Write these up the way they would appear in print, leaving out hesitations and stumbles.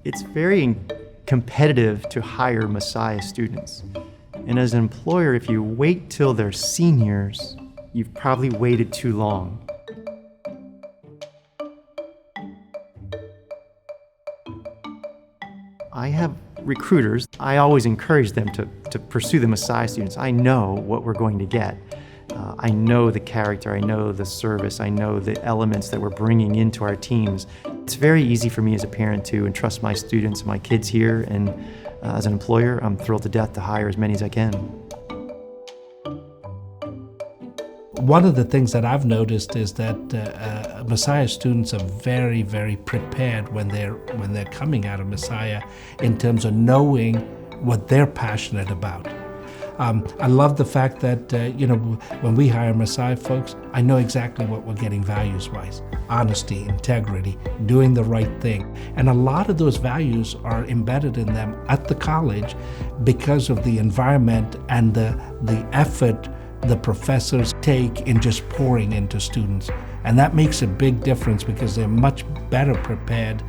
It's very competitive to hire Messiah students. And as an employer, if you wait till they're seniors, you've probably waited too long. I have recruiters. I always encourage them to pursue the Messiah students. I know what we're going to get. I know the character, I know the service, I know the elements that we're bringing into our teams. It's very easy for me as a parent to entrust my students, my kids here, and as an employer, I'm thrilled to death to hire as many as I can. One of the things that I've noticed is that Messiah students are very, very prepared when they're coming out of Messiah in terms of knowing what they're passionate about. I love the fact that, when we hire Messiah folks, I know exactly what we're getting values-wise. Honesty, integrity, doing the right thing. And a lot of those values are embedded in them at the college because of the environment and the effort the professors take in just pouring into students. And that makes a big difference because they're much better prepared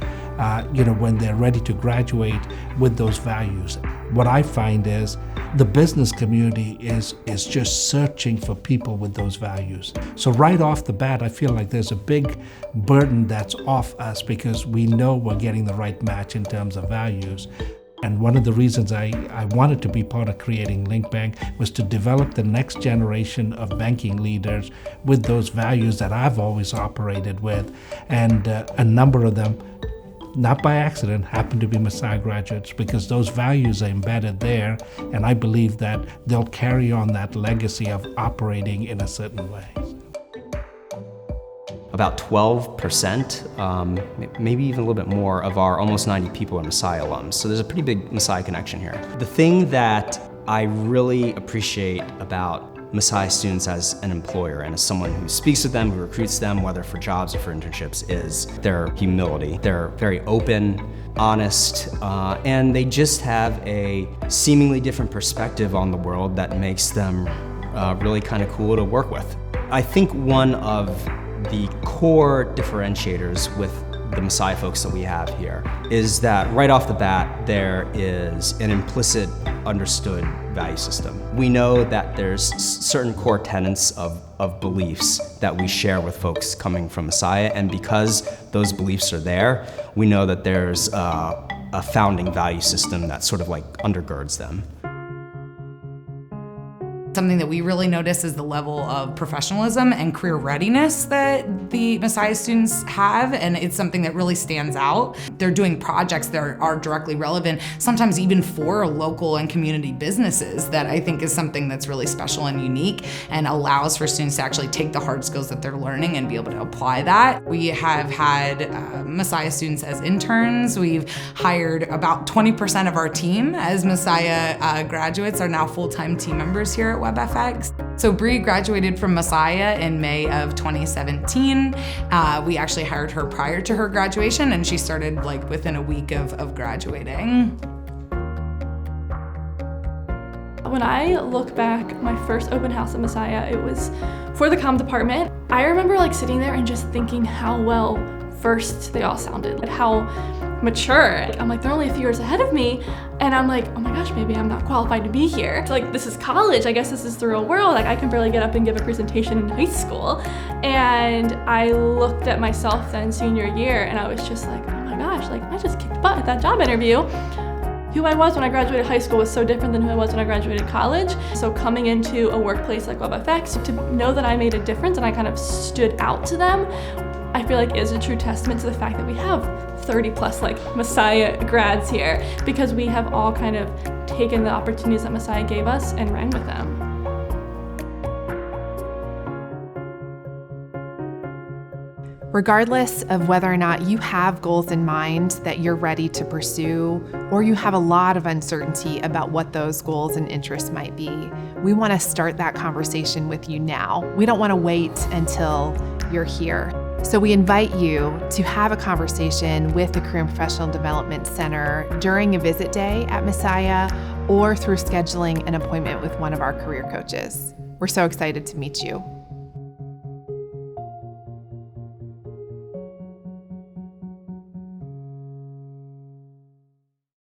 when they're ready to graduate with those values. What I find is the business community is just searching for people with those values. So right off the bat, I feel like there's a big burden that's off us because we know we're getting the right match in terms of values. And one of the reasons I wanted to be part of creating LinkBank was to develop the next generation of banking leaders with those values that I've always operated with. And a number of them, not by accident, happen to be Messiah graduates because those values are embedded there, and I believe that they'll carry on that legacy of operating in a certain way. About 12%, maybe even a little bit more, of our almost 90 people are Messiah alums. So there's a pretty big Messiah connection here. The thing that I really appreciate about Messiah students as an employer and as someone who speaks with them, who recruits them, whether for jobs or for internships, is their humility. They're very open, honest, and they just have a seemingly different perspective on the world that makes them really kind of cool to work with. I think one of the core differentiators with the Messiah folks that we have here is that right off the bat, there is an implicit, understood value system. We know that there's certain core tenets of beliefs that we share with folks coming from Messiah, and because those beliefs are there, we know that there's a founding value system that sort of like undergirds them. Something that we really notice is the level of professionalism and career readiness that the Messiah students have, and it's something that really stands out. They're doing projects that are directly relevant, sometimes even for local and community businesses, that I think is something that's really special and unique and allows for students to actually take the hard skills that they're learning and be able to apply that. We have had Messiah students as interns. We've hired about 20% of our team as Messiah graduates are now full-time team members here at WebFX. So Bree graduated from Messiah in May of 2017. We actually hired her prior to her graduation, and she started like within a week of graduating. When I look back, my first open house at Messiah, it was for the comm department. I remember like sitting there and just thinking how well first they all sounded, how mature. I'm like, they're only a few years ahead of me, and I'm like, oh my gosh, maybe I'm not qualified to be here. Like, this is college, I guess this is the real world. Like, I can barely get up and give a presentation in high school. And I looked at myself then senior year, and I was just like, oh my gosh, like, I just kicked butt at that job interview. Who I was when I graduated high school was so different than who I was when I graduated college. So coming into a workplace like WebFX, to know that I made a difference and I kind of stood out to them, I feel like is a true testament to the fact that we have 30 plus like Messiah grads here, because we have all kind of taken the opportunities that Messiah gave us and ran with them. Regardless of whether or not you have goals in mind that you're ready to pursue, or you have a lot of uncertainty about what those goals and interests might be, we want to start that conversation with you now. We don't want to wait until you're here. So we invite you to have a conversation with the Career and Professional Development Center during a visit day at Messiah, or through scheduling an appointment with one of our career coaches. We're so excited to meet you.